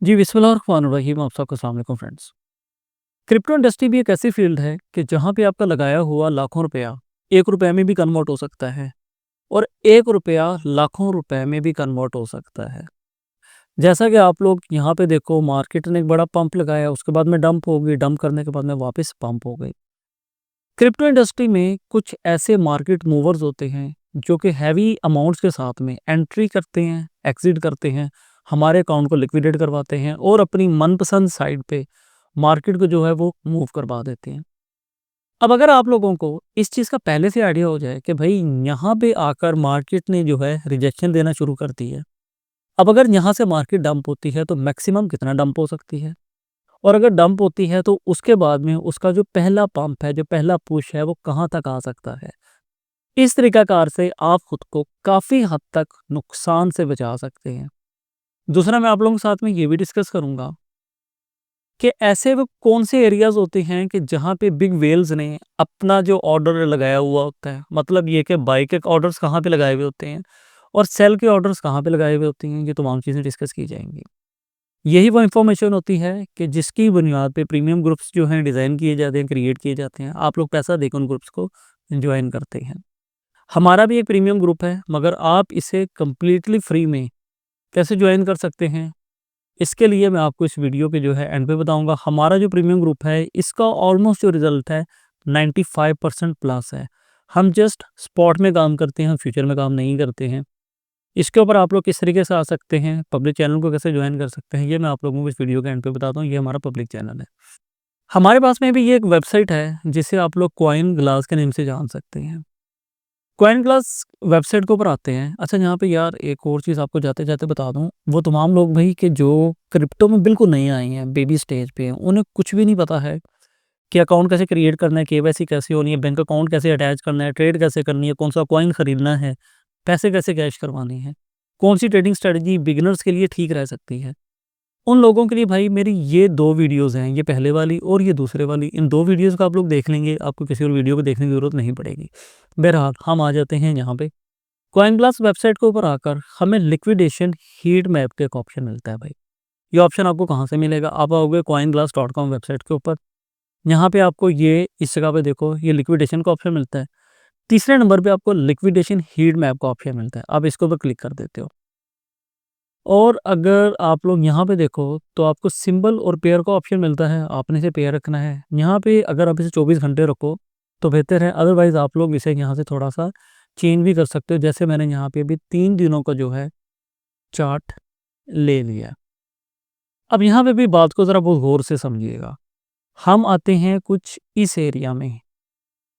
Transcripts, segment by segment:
जी, बिस्मिल्लाहिर्रहमानिर्रहीम। आप सबको अस्सलाम वालेकुम फ्रेंड्स। क्रिप्टो इंडस्ट्री भी एक ऐसी फील्ड है कि जहाँ पे आपका लगाया हुआ लाखों रुपया ₹1 में भी कन्वर्ट हो सकता है और ₹1 लाखों रुपए में भी कन्वर्ट हो सकता है। जैसा कि आप लोग यहाँ पे देखो, मार्केट ने एक बड़ा पंप लगाया, उसके बाद में डंप हो गई, डंप करने के बाद में वापस पंप हो गई। क्रिप्टो इंडस्ट्री में कुछ ऐसे मार्केट मूवर्स होते हैं जो कि हैवी अमाउंट्स के साथ में एंट्री करते हैं, एग्जिट करते हैं, हमारे अकाउंट को लिक्विडेट करवाते हैं और अपनी मनपसंद साइड पे मार्केट को जो है वो मूव करवा देते हैं। अब अगर आप लोगों को इस चीज़ का पहले से आइडिया हो जाए कि भाई यहाँ पे आकर मार्केट ने जो है रिजेक्शन देना शुरू कर दी है। अब अगर यहाँ से मार्केट डंप होती है तो मैक्सिमम कितना डंप हो सकती है? और अगर डंप होती है तो उसके बाद में उसका जो पहला पंप है, जो पहला पुश है, वो कहाँ तक आ सकता है? इस तरीक़ाकार से आप खुद को काफ़ी हद तक नुकसान से बचा सकते हैं। दूसरा, मैं आप लोगों के साथ में ये भी डिस्कस करूँगा कि ऐसे वो कौन से एरियाज़ होते हैं कि जहाँ पे बिग व्हेल्स ने अपना जो ऑर्डर लगाया हुआ होता है। मतलब ये कि बाय के ऑर्डर्स कहाँ पे लगाए हुए होते हैं और सेल के ऑर्डर्स कहाँ पे लगाए हुए होते हैं, ये तमाम चीज़ें डिस्कस की जाएँगी। यही वो इन्फॉर्मेशन होती है कि जिसकी बुनियाद पे प्रीमियम ग्रुप्स जो हैं डिज़ाइन किए जाते हैं, क्रिएट किए जाते हैं। आप लोग पैसा देकर उन ग्रुप्स को जॉइन करते हैं। हमारा भी एक प्रीमियम ग्रुप है, मगर आप इसे कंप्लीटली फ्री में कैसे जॉइन कर सकते हैं, इसके लिए मैं आपको इस वीडियो के जो है एंड पे बताऊँगा। हमारा जो प्रीमियम ग्रुप है, इसका ऑलमोस्ट जो रिज़ल्ट है 95% प्लस है। हम जस्ट स्पॉट में काम करते हैं, फ्यूचर में काम नहीं करते हैं। इसके ऊपर आप लोग किस तरीके से आ सकते हैं, पब्लिक चैनल को कैसे जॉइन कर सकते हैं, ये मैं आप लोगों को इस वीडियो के एंड पे बताता हूँ। ये हमारा पब्लिक चैनल है। हमारे पास में भी ये एक वेबसाइट है, जिसे आप लोग कॉइन ग्लास के नेम से जान सकते हैं। कॉइन ग्लास वेबसाइट के ऊपर आते हैं। अच्छा, यहाँ पे यार एक और चीज़ आपको जाते-जाते बता दूँ, वो तमाम लोग भाई कि जो क्रिप्टो में बिल्कुल नए आए हैं, बेबी स्टेज पे हैं, उन्हें कुछ भी नहीं पता है कि अकाउंट कैसे क्रिएट करना है, केवाईसी कैसे होनी है, बैंक अकाउंट कैसे अटैच करना है, ट्रेड कैसे करनी है, कौन-सा कॉइन खरीदना है, पैसे कैसे कैश करवाने हैं, कौन-सी ट्रेडिंग स्ट्रैटेजी बिगिनर्स के लिए ठीक रह सकती है। उन लोगों के लिए भाई मेरी ये 2 वीडियोज़ हैं, ये पहले वाली और ये दूसरे वाली। इन 2 वीडियोज़ को आप लोग देख लेंगे, आपको किसी और वीडियो को देखने की ज़रूरत नहीं पड़ेगी। बहरहाल हम आ जाते हैं यहाँ पे। कॉइन ग्लास वेबसाइट के ऊपर आकर हमें लिक्विडेशन हीट मैप का एक ऑप्शन मिलता है भाई। ये ऑप्शन आपको कहाँ से मिलेगा? आप आओगे coinglass.com वेबसाइट के ऊपर। यहाँ पे आपको ये इस जगह पे देखो, ये लिक्विडेशन का ऑप्शन मिलता है। तीसरे नंबर पे आपको लिक्विडेशन हीट मैप का ऑप्शन मिलता है। आप इसके ऊपर क्लिक कर देते हो। और अगर आप लोग यहाँ पे देखो तो आपको सिंबल और पेयर का ऑप्शन मिलता है। आपने इसे पेयर रखना है। यहाँ पे अगर आप इसे 24 घंटे रखो तो बेहतर है, अदरवाइज़ आप लोग इसे यहाँ से थोड़ा-सा चेंज भी कर सकते हो। जैसे मैंने यहाँ पे अभी 3 दिनों का जो है चार्ट ले लिया। अब यहाँ पे भी बात को ज़रा बहुत गौर से समझिएगा। हम आते हैं कुछ इस एरिया में।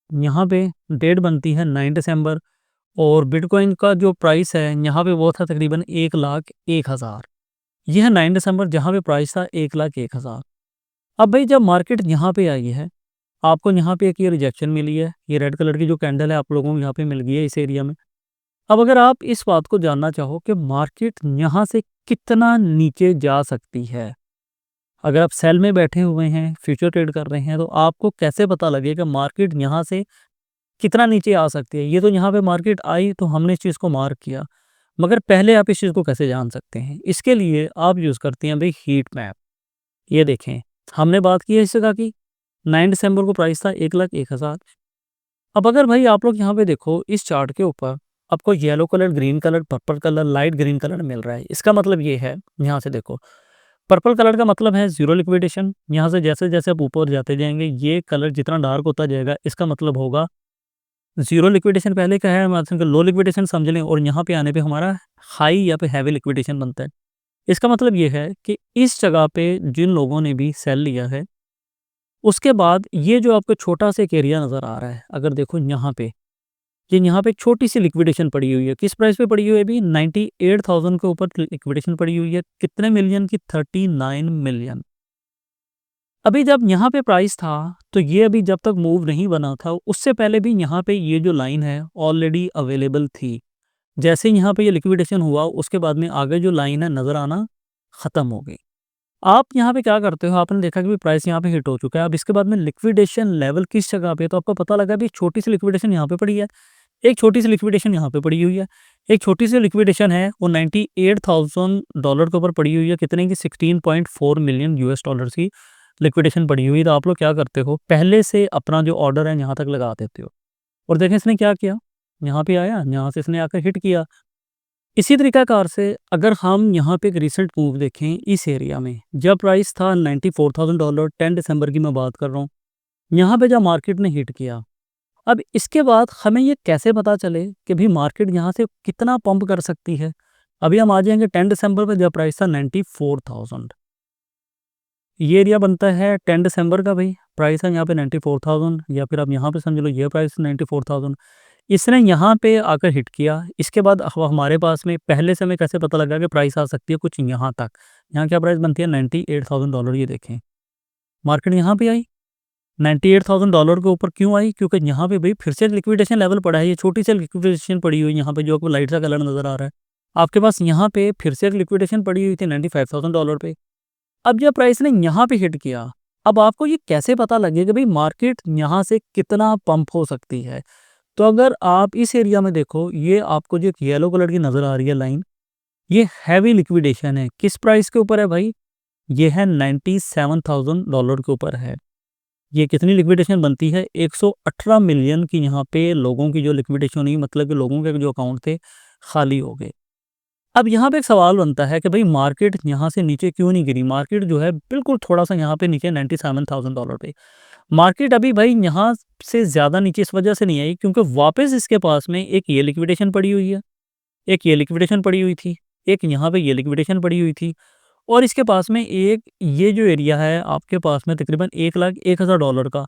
यहाँ पे डेट बनती है 9 दिसंबर और बिटकॉइन का जो प्राइस है यहाँ पे वो था तकरीबन 1,01,000। ये है 9 दिसंबर, जहाँ पे प्राइस था 1,01,000। अब भाई जब मार्केट यहाँ पे आई है, आपको यहाँ पे एक ये रिजेक्शन मिली है। ये रेड कलर की जो कैंडल है आप लोगों को यहाँ पे मिल गई है इस एरिया में। अब अगर आप इस बात को जानना चाहो कि मार्केट यहाँ से कितना नीचे जा सकती है, अगर आप सेल में बैठे हुए हैं, फ्यूचर ट्रेड कर रहे हैं, तो आपको कैसे पता लगेगा मार्केट यहाँ से कितना नीचे आ सकती है? ये तो यहाँ पे मार्केट आई तो हमने इस चीज़ को मार्क किया, मगर पहले आप इस चीज़ को कैसे जान सकते हैं? इसके लिए आप यूज़ करते हैं भाई हीट मैप। ये देखें, हमने बात की है इस जगह की। 9 दिसंबर को प्राइस था 1,01,000। अब अगर भाई आप लोग यहाँ पे देखो इस चार्ट के ऊपर, आपको yellow colour, green colour, purple colour, light green colour मिल रहा है। इसका मतलब ये है, यहाँ से देखो, पर्पल कलर का मतलब है ज़ीरो लिक्विडेशन। यहाँ से जैसे-जैसे आप ऊपर जाते जाएँगे, ये कलर जितना डार्क होता जाएगा, इसका मतलब होगा ज़ीरो लिक्विडेशन पहले का है, मतलब लो लिक्विडेशन समझ लें, और यहाँ पे आने पे हमारा हाई या पे हैवी लिक्विडेशन बनता है। इसका मतलब ये है कि इस जगह पे जिन लोगों ने भी सेल लिया है, उसके बाद ये जो आपको छोटा सा एक एरिया नज़र आ रहा है, अगर देखो यहाँ पे, ये यहाँ पे छोटी-सी लिक्विडेशन पड़ी हुई है। किस प्राइस पे पड़ी हुई है अभी? 98,000 के ऊपर लिक्विडेशन पड़ी हुई है। कितने मिलियन की? 39 मिलियन। अभी जब यहाँ पे प्राइस था, तो ये अभी जब तक मूव नहीं बना था, उससे पहले भी यहाँ पे ये जो लाइन है ऑलरेडी अवेलेबल थी। जैसे ही यहाँ पे ये लिक्विडेशन हुआ, उसके बाद में आगे जो लाइन है नज़र आना ख़त्म हो गई। आप यहाँ पे क्या करते हो, आपने देखा कि प्राइस यहाँ पे हिट हो चुका है। अब इसके बाद में लिक्विडेशन लेवल किस जगह पे है, तो आपको पता लगा अभी छोटी सी लिक्विडेशन यहाँ पे पड़ी है, एक छोटी सी लिक्विडेशन यहाँ पे पड़ी हुई है, एक छोटी सी लिक्विडेशन है, वो $98,000 के ऊपर पड़ी हुई है, कितने की, $16.4 मिलियन की लिक्विडेशन पड़ी हुई है। तो आप लोग क्या करते हो, पहले से अपना जो ऑर्डर है यहाँ तक लगा देते हो, और देखें इसने क्या किया, यहाँ पे आया, यहाँ से इसने आकर हिट किया। इसी तरीकाकार से अगर हम यहाँ पे एक रिसेंट मूव देखें इस एरिया में, जब प्राइस था $94,000, 10 दिसंबर की मैं बात कर रहा हूँ, यहाँ पे जब मार्केट ने हिट किया, अब इसके बाद हमें ये कैसे पता चले कि भाई मार्केट यहाँ से कितना पंप कर सकती है। अभी हम आ जाएंगे 10 दिसंबर पे, जब प्राइस था 94,000, ये एरिया बनता है 10 दिसंबर का, भाई प्राइस है यहाँ पे 94,000, या फिर आप यहाँ पे समझ लो ये प्राइस 94,000। इसने यहाँ पे आकर हिट किया, इसके बाद हमारे पास में पहले से हमें कैसे पता लगा कि प्राइस आ सकती है कुछ यहाँ तक। यहाँ क्या प्राइस बनती है, $98,000। ये देखें मार्केट यहाँ पे आई, $98,000 के ऊपर क्यों आई, क्योंकि यहाँ पे भाई फिर से लिक्विडेशन लेवल पड़ा है, ये छोटी सी लिक्विडेशन पड़ी हुई यहाँ पे, जो आपको लाइट सा कलर नजर आ रहा है आपके पास, यहाँ पे फिर से एक लिक्विडेशन पड़ी हुई थी $95,000 पे। अब जब प्राइस ने यहाँ पे हिट किया, अब आपको ये कैसे पता लगेगा कि भाई मार्केट यहाँ से कितना पंप हो सकती है। तो अगर आप इस एरिया में देखो, ये आपको जो येलो कलर की नज़र आ रही है लाइन, ये हैवी लिक्विडेशन है, किस प्राइस के ऊपर है भाई, ये है $97,000 के ऊपर है। ये कितनी लिक्विडेशन बनती है, 118 मिलियन की यहाँ पे लोगों की जो लिक्विडेशन हुई, मतलब कि लोगों के जो अकाउंट थे खाली हो गए। अब यहाँ पे एक सवाल बनता है कि भाई मार्केट यहाँ से नीचे क्यों नहीं गिरी, मार्केट जो है बिल्कुल थोड़ा सा यहाँ पे नीचे $97,000 पे, मार्केट अभी भाई यहाँ से ज़्यादा नीचे इस वजह से नहीं आई क्योंकि वापस इसके पास में एक ये लिक्विडेशन पड़ी हुई है, एक ये लिक्विडेशन पड़ी हुई थी, एक यहाँ पे ये लिक्विडेशन पड़ी हुई थी, और इसके पास में एक ये जो एरिया है आपके पास में तकरीबन $1,01,000 का,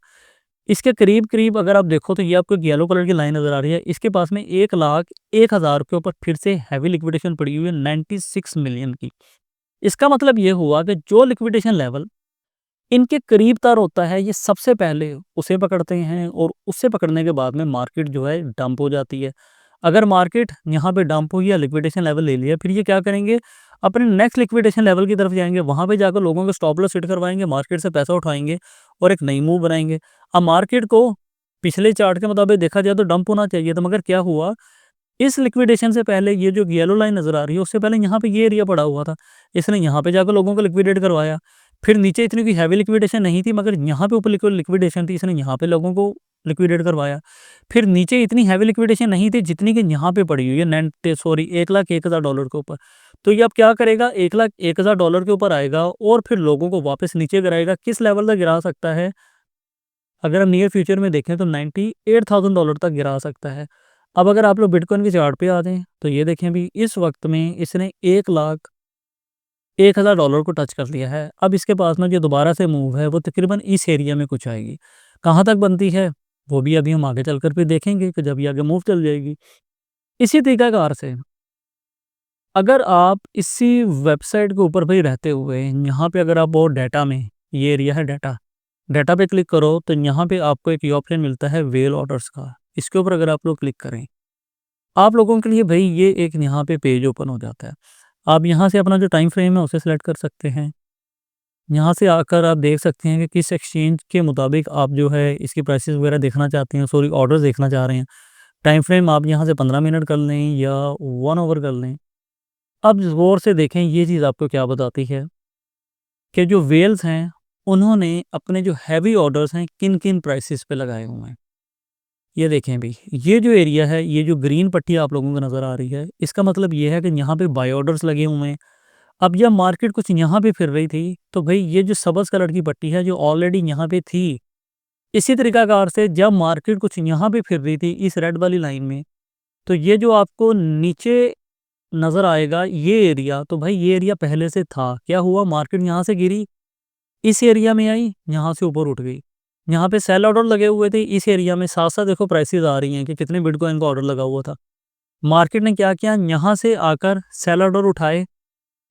इसके करीब करीब अगर आप देखो तो ये आपको एक येलो कलर की लाइन नज़र आ रही है, इसके पास में 1,01,000 के ऊपर फिर से हैवी लिक्विडेशन पड़ी हुई है 96 मिलियन की। इसका मतलब ये हुआ कि जो लिक्विडेशन लेवल इनके करीब तर होता है, ये सबसे पहले उसे पकड़ते हैं, और उससे पकड़ने के बाद में मार्केट जो है डंप हो जाती है। अगर मार्केट यहाँ पे डंप हुई या लिक्विडेशन लेवल ले लिया, फिर ये क्या करेंगे, अपने नेक्स्ट लिक्विडेशन लेवल की तरफ जाएंगे, वहाँ पे जाकर लोगों के स्टॉप लॉस हिट करवाएंगे, मार्केट से पैसा उठाएंगे और एक नई मूव बनाएंगे। अब मार्केट को पिछले चार्ट के मुताबिक देखा जाए तो डंप होना चाहिए था, मगर क्या हुआ, इस लिक्विडेशन से पहले ये जो येलो लाइन नज़र आ रही है, उससे पहले यहाँ पे ये एरिया पड़ा हुआ था, इसने यहाँ पे जाकर लोगों को लिक्विडेट करवाया। फिर नीचे इतनी कोई हैवी लिक्विडेशन नहीं थी, मगर यहाँ पे ऊपर लिक्विडेशन थी, इसने यहाँ पे लोगों को लिक्विडेट करवाया। फिर नीचे इतनी हैवी लिक्विडेशन नहीं थी जितनी कि यहाँ पे पड़ी हुई है, $1,01,000 के ऊपर। तो ये अब क्या करेगा, $1,01,000 के ऊपर आएगा और फिर लोगों को वापस नीचे गिराएगा। किस लेवल तक गिरा सकता है, अगर हम नियर फ्यूचर में देखें तो $98,000 तक गिरा सकता है। अब अगर आप लोग बिटकॉइन के चार्ट पे आ जाएँ तो ये देखें अभी इस वक्त में इसने $1,01,000 को टच कर लिया है। अब इसके पास में जो दोबारा से मूव है वो तकरीबन इस एरिया में कुछ आएगी, कहाँ तक बनती है वो भी अभी हम आगे चलकर फिर देखेंगे कि जब ये आगे मूव चल जाएगी। इसी तरीकाकार से अगर आप इसी वेबसाइट के ऊपर भाई रहते हुए यहाँ पे अगर आप वो डाटा में, ये एरिया है डाटा, डाटा पे क्लिक करो तो यहाँ पे आपको एक ये ऑप्शन मिलता है वेल ऑर्डर्स का। इसके ऊपर अगर आप लोग क्लिक करें, आप लोगों के लिए भाई ये एक यहाँ पे पेज ओपन हो जाता है। आप यहाँ से अपना जो टाइम फ्रेम है उसे सिलेक्ट कर सकते हैं। यहाँ से आकर आप देख सकते हैं कि किस एक्सचेंज के मुताबिक आप जो है इसकी प्राइसेस वगैरह देखना चाहते हैं, सॉरी ऑर्डर्स देखना चाह रहे हैं। टाइम फ्रेम आप यहाँ से 15 मिनट कर लें या 1 आवर कर लें। अब गौर से देखें ये चीज़ आपको क्या बताती है कि जो वेल्स हैं उन्होंने अपने जो हैवी ऑर्डर्स हैं किन किन प्राइसेस पे लगाए हुए हैं। ये देखें भी, ये जो एरिया है, ये जो ग्रीन पट्टी आप लोगों को नज़र आ रही है, इसका मतलब ये है कि यहाँ पे बाय ऑर्डर्स लगे हुए हैं। अब जब मार्केट कुछ यहाँ पे फिर रही थी तो भाई ये जो सब्ज़ कलर की पट्टी है जो ऑलरेडी यहाँ पे थी, इसी तरीकाकार से जब मार्केट कुछ यहाँ पे फिर रही थी इस रेड वाली लाइन में, तो ये जो आपको नीचे नज़र आएगा ये एरिया, तो भाई ये एरिया पहले से था। क्या हुआ, मार्केट यहाँ से गिरी, इस एरिया में आई, यहाँ से ऊपर उठ गई। यहाँ पे सेल ऑर्डर लगे हुए थे इस एरिया में, साथ साथ देखो प्राइसेस आ रही हैं कि कितने बिटकॉइन का ऑर्डर लगा हुआ था। मार्केट ने क्या किया, यहाँ से आकर सेल ऑर्डर उठाए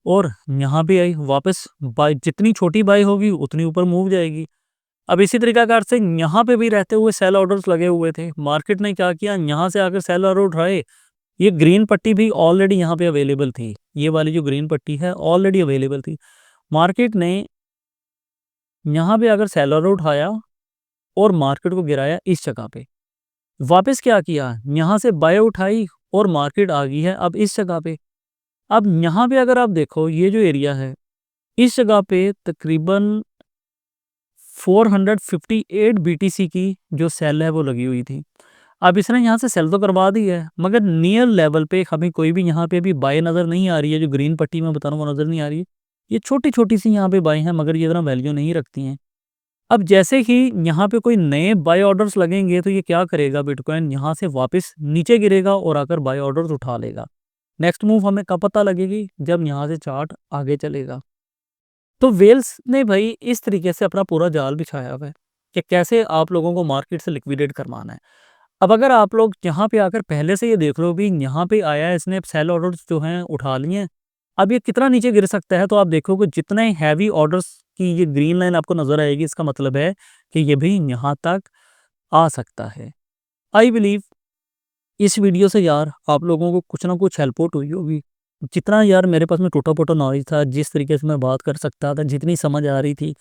और यहाँ पे आई वापस, बाय जितनी छोटी बाई होगी उतनी ऊपर मूव जाएगी। अब इसी तरीकाकार से यहाँ पे भी रहते हुए सेल ऑर्डर्स लगे हुए थे, मार्केट ने क्या किया, यहाँ से आकर सेल ऑर्डर उठाए। ये ग्रीन पट्टी भी ऑलरेडी यहाँ पे अवेलेबल थी, ये वाली जो ग्रीन पट्टी है ऑलरेडी अवेलेबल थी। मार्केट ने यहाँ पे अगर सेल ऑर्डर उठाया और मार्केट को गिराया इस जगह पे, वापस क्या किया, यहाँ से बाय उठाई और मार्केट आ गई है अब इस जगह पे। अब यहाँ पे अगर आप देखो ये जो एरिया है, इस जगह पे तकरीबन 458 बीटीसी की जो सेल है वो लगी हुई थी। अब इसने यहाँ से सेल तो करवा दी है, मगर नियर लेवल पे हमें कोई भी यहाँ पे अभी बाय नज़र नहीं आ रही है। जो ग्रीन पट्टी मैं बता रहा हूँ वो नज़र नहीं आ रही है। ये छोटी-छोटी सी यहाँ पे बाय हैं, मगर ये इतना वैल्यू नहीं रखती हैं। अब जैसे ही यहाँ पे कोई नए बाय ऑर्डर्स लगेंगे तो ये क्या करेगा, बिटकॉइन यहाँ से वापस नीचे गिरेगा और आकर बाय ऑर्डर्स उठा लेगा। नेक्स्ट मूव हमें कब पता लगेगी, जब यहाँ से चार्ट आगे चलेगा। तो वेल्स ने भाई इस तरीके से अपना पूरा जाल बिछाया हुआ है कि कैसे आप लोगों को मार्केट से लिक्विडेट करवाना है। अब अगर आप लोग यहाँ पे आकर पहले से ये देख लो भी यहाँ पे आया है, इसने सेल ऑर्डर्स जो हैं उठा लिए हैं, अब ये कितना नीचे गिर सकता है, तो आप देखोगे जितने हैवी ऑर्डर्स की ये ग्रीन लाइन आपको नज़र आएगी, इसका मतलब है कि ये भी यहाँ तक आ सकता है। आई बिलीव इस वीडियो से यार आप लोगों को कुछ ना कुछ हेल्प आउट हुई होगी। जितना यार मेरे पास में टूटा-फूटा नॉलेज था, जिस तरीके से मैं बात कर सकता था, जितनी समझ आ रही थी,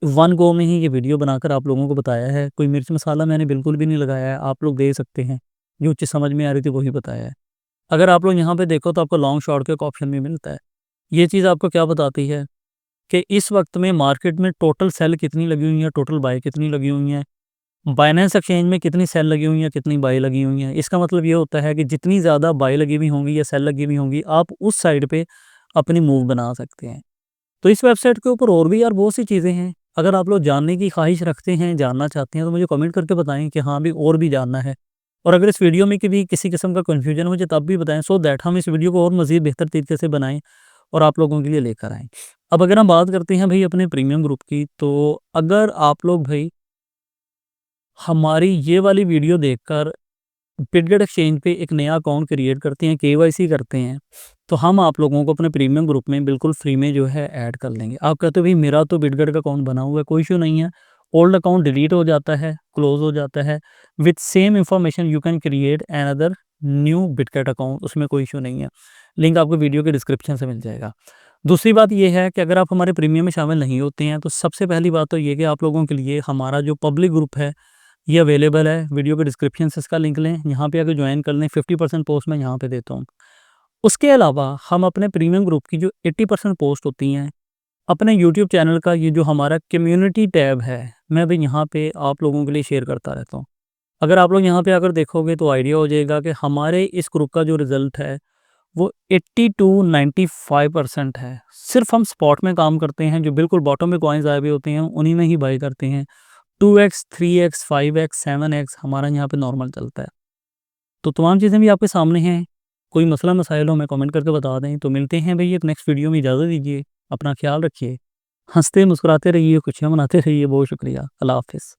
वन गो में ही ये वीडियो बनाकर आप लोगों को बताया है। कोई मिर्च मसाला मैंने बिल्कुल भी नहीं लगाया है, आप लोग देख सकते हैं। जो चीज़ समझ में आ रही थी वही बताया है। अगर आप लोग यहाँ पे देखो तो आपको लॉन्ग शॉर्ट का एक ऑप्शन भी मिलता है। ये चीज़ आपको क्या बताती है कि इस वक्त में मार्केट में टोटल सेल कितनी लगी हुई है, टोटल बाय कितनी लगी हुई है, बाइनेंस एक्सचेंज में कितनी सेल लगी हुई हैं, कितनी बाय लगी हुई हैं। इसका मतलब ये होता है कि जितनी ज़्यादा बाय लगी हुई होंगी या सेल लगी हुई होंगी, आप उस साइड पे अपनी मूव बना सकते हैं। तो इस वेबसाइट के ऊपर और भी यार बहुत सी चीज़ें हैं। अगर आप लोग जानने की ख्वाहिश रखते हैं, जानना चाहते हैं, तो मुझे कमेंट करके बताएँ कि हाँ, अभी और भी जानना है। और अगर इस वीडियो में कभी किसी किस्म का कन्फ्यूजन हो मुझे तब भी बताएँ, सो दैट हम इस वीडियो को और मज़ीद बेहतर तरीके से बनाएँ और आप लोगों के लिए लेकर आएँ। अब अगर हम बात करते हैं भई अपने प्रीमियम ग्रुप की, तो अगर आप लोग भई हमारी ये वाली वीडियो देखकर बिटगेट एक्सचेंज पे एक नया अकाउंट क्रिएट करते हैं, केवाईसी करते हैं, तो हम आप लोगों को अपने प्रीमियम ग्रुप में बिल्कुल फ्री में जो है ऐड कर लेंगे। आप कहते हो भाई मेरा तो बिटगेट का अकाउंट बना हुआ है, कोई इश्यू नहीं है। ओल्ड अकाउंट डिलीट हो जाता है, क्लोज हो जाता है। With same information you can create another new Bitget account, उसमें कोई इश्यू नहीं है। लिंक आपको वीडियो के डिस्क्रिप्शन से मिल जाएगा। दूसरी बात ये है कि अगर आप हमारे प्रीमियम में शामिल नहीं होते हैं, तो सबसे पहली बात तो ये कि आप लोगों के लिए हमारा जो पब्लिक ग्रुप है ये अवेलेबल है। वीडियो के डिस्क्रिप्शन से इसका लिंक लें, यहाँ पे आकर ज्वाइन कर लें। 50% पोस्ट मैं यहाँ पे देता हूँ। उसके अलावा हम अपने प्रीमियम ग्रुप की जो 80% पोस्ट होती हैं, अपने यूट्यूब चैनल का ये जो हमारा कम्युनिटी टैब है, मैं भी यहाँ पे आप लोगों के लिए शेयर करता रहता हूँ। अगर आप लोग यहाँ पे आकर देखोगे तो आइडिया हो जाएगा कि हमारे इस ग्रुप का जो रिज़ल्ट है वो 80 टू 95% है। सिर्फ हम स्पॉट में काम करते हैं, जो बिल्कुल बॉटम में कॉइन्स आए हुए होते हैं उन्हीं में ही बाई करते हैं। 2x, 3x, 5x, 7x हमारा यहाँ पे नॉर्मल चलता है। तो तमाम चीज़ें भी आपके सामने हैं। कोई मसला मसाइल हो हमें कमेंट करके बता दें। तो मिलते हैं भई एक नेक्स्ट वीडियो में, इजाज़त दीजिए। अपना ख़्याल रखिए। हँसते मुस्कुराते रहिए, खुशियाँ मनाते रहिए। बहुत शुक्रिया। अल्लाह हाफ़िज़।